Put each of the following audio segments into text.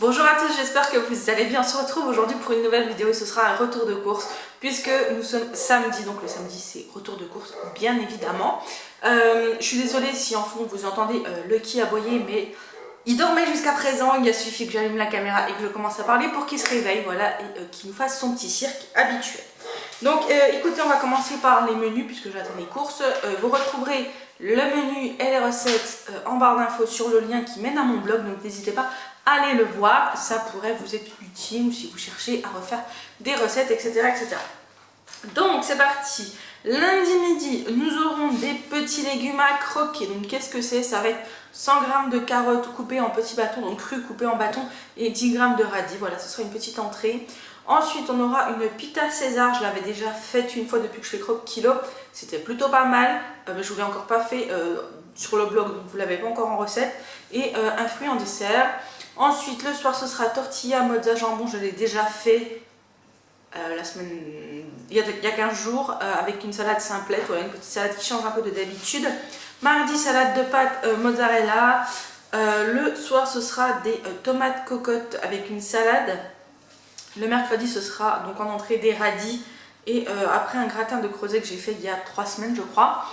Bonjour à tous, j'espère que vous allez bien. On se retrouve aujourd'hui pour une nouvelle vidéo et ce sera un retour de course puisque nous sommes samedi, donc le samedi c'est retour de course bien évidemment. Je suis désolée si en fond vous entendez Lucky aboyer, mais il dormait jusqu'à présent, il a suffi que j'allume la caméra et que je commence à parler pour qu'il se réveille, voilà, et qu'il nous fasse son petit cirque habituel. Donc écoutez, on va commencer par les menus puisque j'attends les courses. Vous retrouverez le menu et les recettes en barre d'infos sur le lien qui mène à mon blog, donc n'hésitez pas à aller le voir, ça pourrait vous être utile si vous cherchez à refaire des recettes, etc. etc. Donc c'est parti. Lundi midi, nous aurons des petits légumes à croquer. Donc qu'est-ce que c'est? Ça va être 100 g de carottes coupées en petits bâtons, donc crues coupées en bâtons, et 10 g de radis. Voilà, ce sera une petite entrée. Ensuite, on aura une pita César. Je l'avais déjà faite une fois depuis que je fais croque kilo. C'était plutôt pas mal. Mais je ne vous l'ai encore pas fait sur le blog, donc vous ne l'avez pas encore en recette. Et un fruit en dessert. Ensuite, le soir, ce sera tortilla mozza jambon. Je l'ai déjà fait la semaine, il y a 15 jours, avec une salade simplette, voilà, une petite salade qui change un peu de d'habitude. Mardi, salade de pâtes mozzarella. Le soir, ce sera des tomates cocottes avec une salade. Le mercredi, ce sera donc en entrée des radis. Et après un gratin de creuset que j'ai fait il y a 3 semaines, je crois,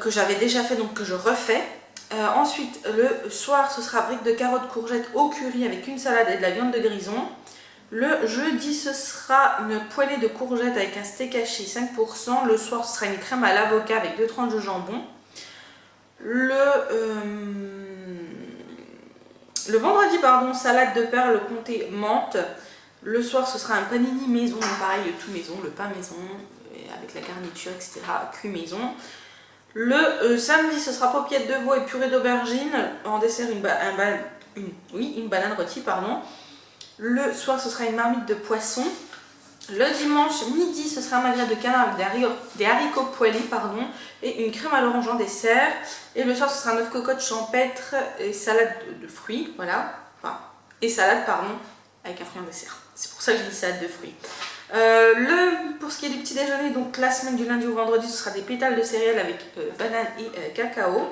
que j'avais déjà fait, donc que je refais. Ensuite, le soir, ce sera briques de carottes courgettes au curry avec une salade et de la viande de grison. Le jeudi, ce sera une poêlée de courgettes avec un steak haché 5%. Le soir, ce sera une crème à l'avocat avec 2 tranches de jambon. Le vendredi, pardon, salade de perles comté menthe. Le soir, ce sera un panini maison, pareil, tout maison, le pain maison, avec la garniture, etc., cuit maison. Le samedi, ce sera paupiètes de veau et purée d'aubergine. En dessert, une banane rôtie, pardon. Le soir, ce sera une marmite de poisson. Le dimanche midi, ce sera un magret de canard avec des haricots poêlés, pardon, et une crème à l'orange en dessert. Et le soir, ce sera un œuf cocotte champêtre et salade de fruits, voilà. Enfin, et salade, pardon, avec un fruit en dessert. C'est pour ça que je dis salade de fruits. Pour ce qui est du petit déjeuner, donc la semaine du lundi au vendredi, ce sera des pétales de céréales avec banane et cacao.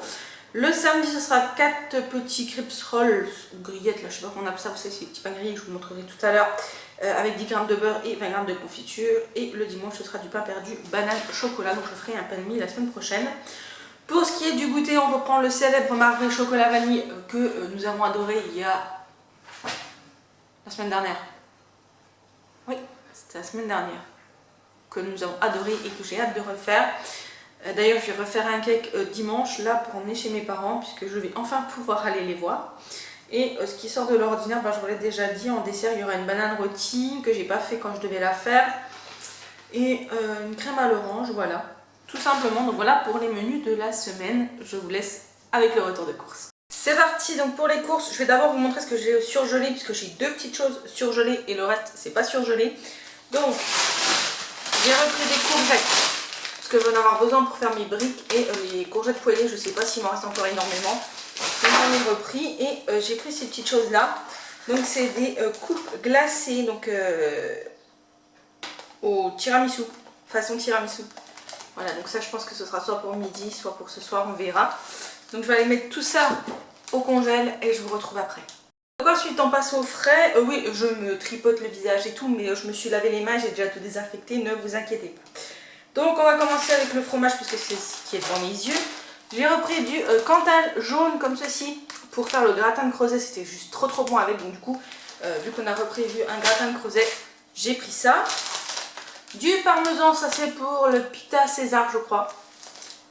Le samedi, ce sera 4 petits crips rolls ou grillettes, là, je sais pas comment on appelle ça, vous savez, c'est les petits pains grillés que je vous montrerai tout à l'heure, avec 10 g de beurre et 20 g de confiture. Et le dimanche, ce sera du pain perdu, banane, chocolat, donc je ferai un pain de mie la semaine prochaine. Pour ce qui est du goûter, on reprend le célèbre marbré chocolat vanille que nous avons adoré il y a la semaine dernière. Oui, c'était la semaine dernière que nous avons adoré et que j'ai hâte de refaire. D'ailleurs, je vais refaire un cake dimanche, là, pour emmener chez mes parents, puisque je vais enfin pouvoir aller les voir. Et ce qui sort de l'ordinaire, je vous l'ai déjà dit, en dessert, il y aura une banane rôtie, que j'ai pas fait quand je devais la faire. Et une crème à l'orange, voilà. Tout simplement, donc voilà pour les menus de la semaine. Je vous laisse avec le retour de course. C'est parti, donc pour les courses, je vais d'abord vous montrer ce que j'ai surgelé, puisque j'ai 2 petites choses surgelées et le reste, c'est pas surgelé. Donc, j'ai repris des courgettes. Que je vais en avoir besoin pour faire mes briques et les courgettes poêlées, je sais pas s'il m'en reste encore énormément, donc j'en ai repris et j'ai pris ces petites choses là. Donc c'est des coupes glacées, donc au tiramisu, façon tiramisu. Voilà, donc ça je pense que ce sera soit pour midi, soit pour ce soir, on verra. Donc je vais aller mettre tout ça au congèle et je vous retrouve après. Donc ensuite on passe au frais. Oui, je me tripote le visage et tout, mais je me suis lavé les mains, j'ai déjà tout désinfecté, ne vous inquiétez pas. Donc on va commencer avec le fromage puisque c'est ce qui est devant mes yeux. J'ai repris du Cantal jaune comme ceci pour faire le gratin de creuset, c'était juste trop bon avec. Donc du coup, vu qu'on a repris un gratin de creuset, j'ai pris ça. Du parmesan, ça c'est pour le pita César je crois.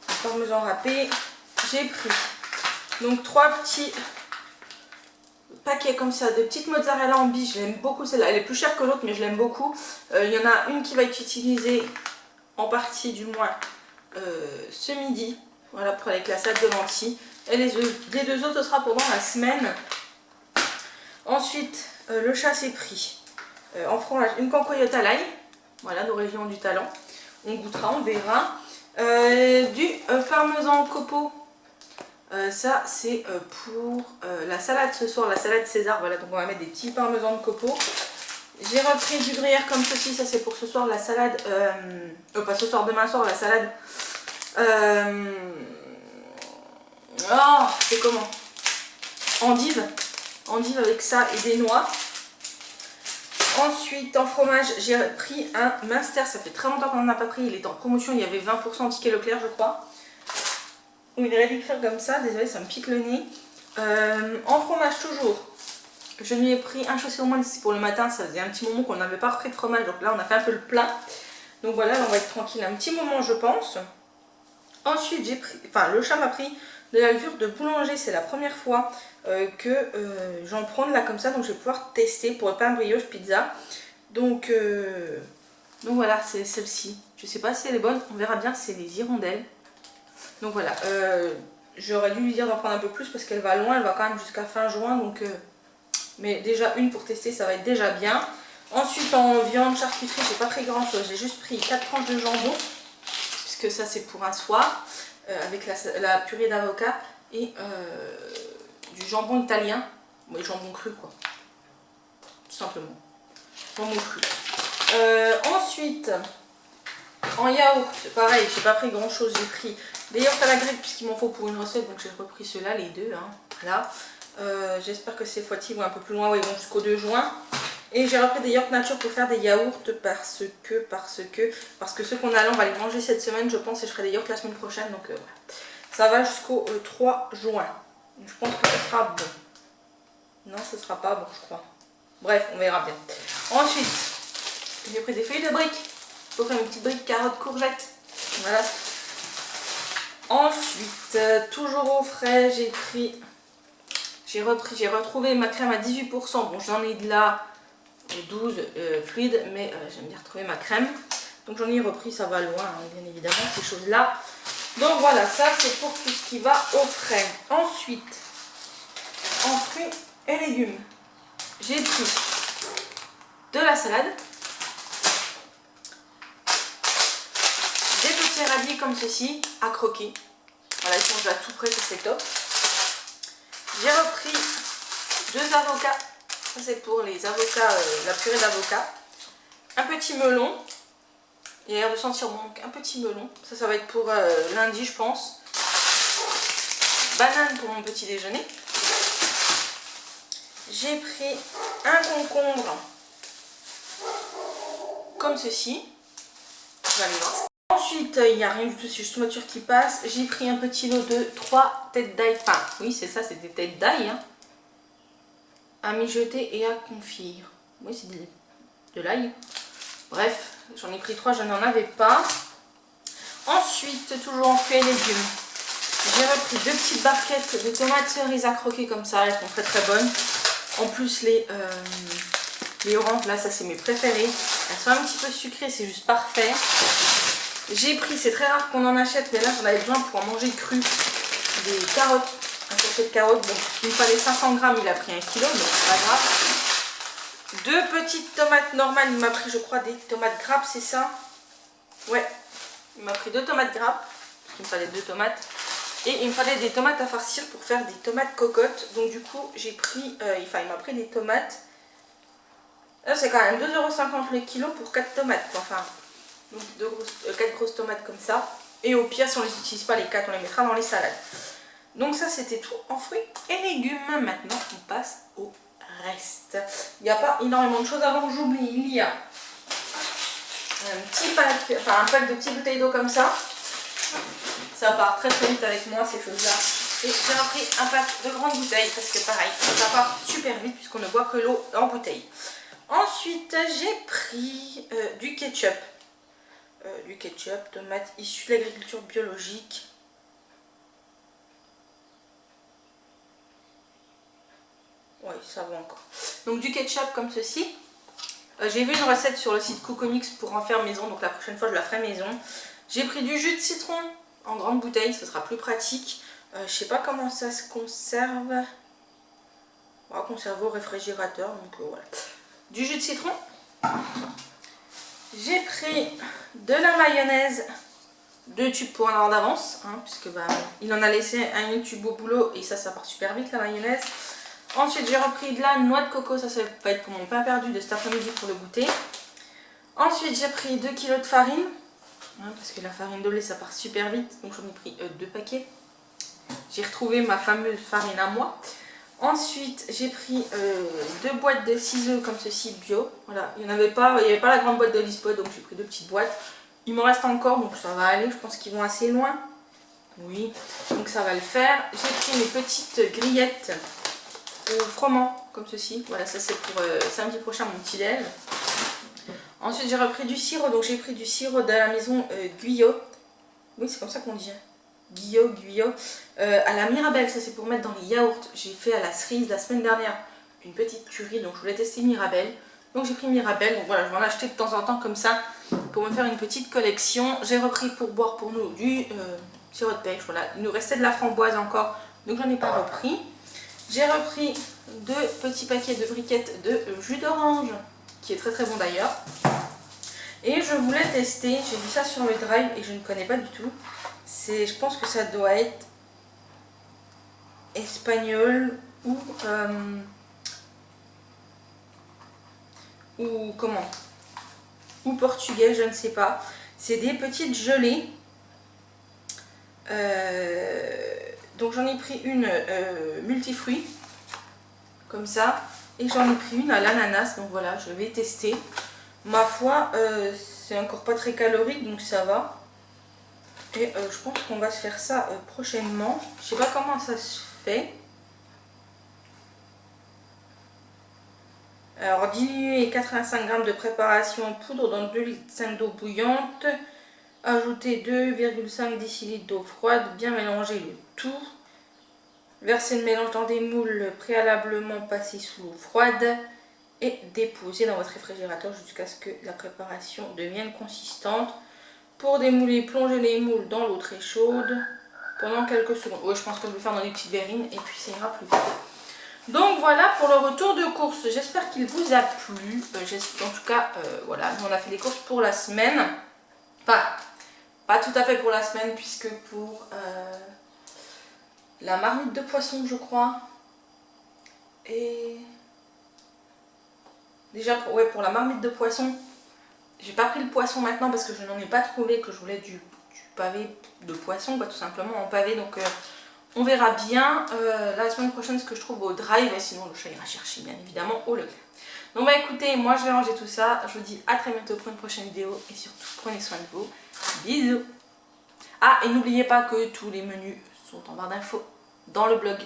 Le parmesan râpé, j'ai pris donc 3 petits paquets comme ça de petites mozzarella en biche. J'aime beaucoup celle-là, elle est plus chère que l'autre mais je l'aime beaucoup. Il y en a une qui va être utilisée en partie du moins ce midi, voilà, pour avec la salade de lentilles, et les 2 autres ce sera pendant la semaine. Ensuite le chat s'est pris en fromage une cancoyote à l'ail, voilà, nous régions du talent, on goûtera, on verra. Du parmesan copeaux, ça c'est pour la salade ce soir, la salade César, voilà, donc on va mettre des petits parmesans de copeaux. J'ai repris du gruyère comme ceci, ça c'est pour ce soir la salade, pas ce soir, demain soir la salade, oh c'est comment, endive endive avec ça et des noix. Ensuite, en fromage, j'ai pris un Münster. Ça fait très longtemps qu'on n'en a pas pris. Il est en promotion. Il y avait 20% en ticket Leclerc, je crois. Ou il aurait dû faire comme ça. Désolée, ça me pique le nez. En fromage, toujours. Je lui ai pris un chaussé au moins pour le matin. Ça faisait un petit moment qu'on n'avait pas repris de fromage. Donc là, on a fait un peu le plein. Donc voilà, là, on va être tranquille un petit moment, je pense. Ensuite, j'ai pris, enfin, le chat m'a pris de la levure de boulanger. C'est la première fois que j'en prends là comme ça. Donc je vais pouvoir tester pour le pain brioche pizza. Donc voilà, c'est celle-ci. Je sais pas si elle est bonne. On verra bien. C'est les hirondelles. Donc voilà. J'aurais dû lui dire d'en prendre un peu plus parce qu'elle va loin. Elle va quand même jusqu'à fin juin. Donc, mais déjà une pour tester, ça va être déjà bien. Ensuite, en viande charcuterie, j'ai pas pris grand chose. J'ai juste pris 4 tranches de jambon. Puisque ça, c'est pour un soir. Avec la purée d'avocat et du jambon italien. Oui, jambon cru, quoi. Tout simplement. Jambon cru. Ensuite, en yaourt, pareil, j'ai pas pris grand chose. J'ai pris des yaourts à la grecque puisqu'il m'en faut pour une recette. Donc j'ai repris ceux-là, les deux. Hein. Voilà. J'espère que ces fois-ci vont un peu plus loin. Ouais, ils vont jusqu'au 2 juin. Et j'ai repris des yaourts nature pour faire des yaourts parce que ceux qu'on a là, on va les manger cette semaine, je pense, et je ferai des yaourts la semaine prochaine. Donc voilà. Ça va jusqu'au 3 juin. Donc, je pense que ce sera bon. Non, ce sera pas bon, je crois. Bref, on verra bien. Ensuite, j'ai pris des feuilles de briques pour faire une petite brique carotte courgette. Voilà. Ensuite, toujours au frais, j'ai retrouvé ma crème à 18%. Bon, j'en ai de là 12 fluide, mais j'aime bien retrouver ma crème. Donc j'en ai repris, ça va loin, hein, bien évidemment, ces choses-là. Donc voilà, ça c'est pour tout ce qui va au frais. Ensuite, en fruits et légumes, j'ai pris de la salade, des petits radis comme ceci, à croquer. Voilà, ils sont déjà tout prêts, ça c'est top. J'ai repris 2 avocats. Ça c'est pour les avocats, la purée d'avocat. Un petit melon. Il a l'air de sentir bon, donc un petit melon. Ça va être pour lundi, je pense. Banane pour mon petit déjeuner. J'ai pris un concombre comme ceci. Vous allez voir. Ensuite, il n'y a rien du tout, c'est juste une voiture qui passe. J'ai pris un petit lot de 3 têtes d'ail. Enfin, oui, c'est ça, c'est des têtes d'ail. Hein. À mijoter et à confire. Oui, c'est de l'ail. Bref, j'en ai pris 3, je n'en avais pas. Ensuite, toujours en fruits et légumes, j'ai repris 2 petites barquettes de tomates cerises à croquer comme ça. Elles sont très très bonnes. En plus, les oranges, là, ça c'est mes préférées. Elles sont un petit peu sucrées, c'est juste parfait. J'ai pris, c'est très rare qu'on en achète, mais là j'en avais besoin pour en manger cru, des carottes. Un sachet de carottes, bon, il me fallait 500 grammes, il a pris 1 kg, donc c'est pas grave. 2 petites tomates normales, il m'a pris je crois des tomates grappes, c'est ça? Ouais, il m'a pris 2 tomates grappes, parce qu'il me fallait 2 tomates. Et il me fallait des tomates à farcir pour faire des tomates cocottes. Donc du coup j'ai pris, il m'a pris des tomates. Là c'est quand même 2,50 € le kilo pour 4 tomates quoi. Enfin, donc 4 grosses tomates comme ça. Et au pire si on les utilise pas les 4, on les mettra dans les salades. Donc ça c'était tout en fruits et légumes. Maintenant on passe au reste. Il n'y a pas énormément de choses avant que j'oublie. Il y a un petit pack, un pack de petites bouteilles d'eau comme ça. Ça part très très vite avec moi ces choses là. Et j'ai repris un pack de grandes bouteilles parce que pareil ça part super vite puisqu'on ne boit que l'eau en bouteille. Ensuite j'ai pris du ketchup. Tomates issues de l'agriculture biologique. Oui, ça va encore. Donc du ketchup comme ceci. J'ai vu une recette sur le site Cocomix pour en faire maison, donc la prochaine fois je la ferai maison. J'ai pris du jus de citron en grande bouteille, ce sera plus pratique. Je sais pas comment ça se conserve. On va conserver au réfrigérateur, donc voilà. Du jus de citron. J'ai pris de la mayonnaise, 2 tubes pour un heure d'avance, hein, puisque bah, il en a laissé un tube au boulot et ça part super vite la mayonnaise. Ensuite j'ai repris de la noix de coco, ça va être pour mon pain perdu de cet après-midi pour le goûter. Ensuite j'ai pris 2 kg de farine, hein, parce que la farine de blé ça part super vite, donc j'en ai pris 2 paquets. J'ai retrouvé ma fameuse farine à moi. Ensuite, j'ai pris 2 boîtes de ciseaux comme ceci bio. Voilà, il n'y avait pas la grande boîte de Lispo, donc j'ai pris 2 petites boîtes. Il m'en reste encore, donc ça va aller. Je pense qu'ils vont assez loin. Oui, donc ça va le faire. J'ai pris mes petites grillettes au froment comme ceci. Voilà, ça c'est pour samedi prochain mon petit déj. Ensuite, j'ai repris du sirop. Donc j'ai pris du sirop de la maison Guyot. Oui, c'est comme ça qu'on dit. Guyot. À la Mirabelle, ça c'est pour mettre dans les yaourts. J'ai fait à la cerise la semaine dernière une petite curie, donc je voulais tester Mirabelle. Donc j'ai pris Mirabelle, donc voilà, je vais en acheter de temps en temps comme ça pour me faire une petite collection. J'ai repris pour boire pour nous du sirop de pêche, voilà. Il nous restait de la framboise encore, donc j'en ai pas repris. J'ai repris 2 petits paquets de briquettes de jus d'orange, qui est très très bon d'ailleurs. Et je voulais tester, j'ai vu ça sur le drive et je ne connais pas du tout. Je pense que ça doit être espagnol ou comment, ou portugais, je ne sais pas. C'est des petites gelées. Donc j'en ai pris une multifruits, comme ça. Et j'en ai pris une à l'ananas, donc voilà, je vais tester. Ma foi, c'est encore pas très calorique, donc ça va. Et je pense qu'on va se faire ça prochainement. Je sais pas comment ça se fait. Alors, diluer 85 g de préparation en poudre dans 2,5 litres d'eau bouillante. Ajouter 2,5 décilitres d'eau froide. Bien mélanger le tout. Verser le mélange dans des moules préalablement passés sous l'eau froide. Et déposer dans votre réfrigérateur jusqu'à ce que la préparation devienne consistante. Pour démouler, plongez les moules dans l'eau très chaude pendant quelques secondes. Oui, je pense que je vais faire dans des petites verrines et puis ça ira plus vite. Donc voilà pour le retour de course. J'espère qu'il vous a plu. En tout cas, voilà, on a fait les courses pour la semaine. Enfin, pas tout à fait pour la semaine puisque pour la marmite de poisson, je crois. Et déjà, pour la marmite de poisson, j'ai pas pris le poisson maintenant parce que je n'en ai pas trouvé, que je voulais du pavé de poisson, quoi, tout simplement en pavé. Donc on verra bien la semaine prochaine ce que je trouve au drive. Et sinon le chat ira chercher bien évidemment au Leclerc. Donc bah écoutez, moi je vais ranger tout ça. Je vous dis à très bientôt pour une prochaine vidéo. Et surtout prenez soin de vous. Bisous. Ah, et n'oubliez pas que tous les menus sont en barre d'infos dans le blog.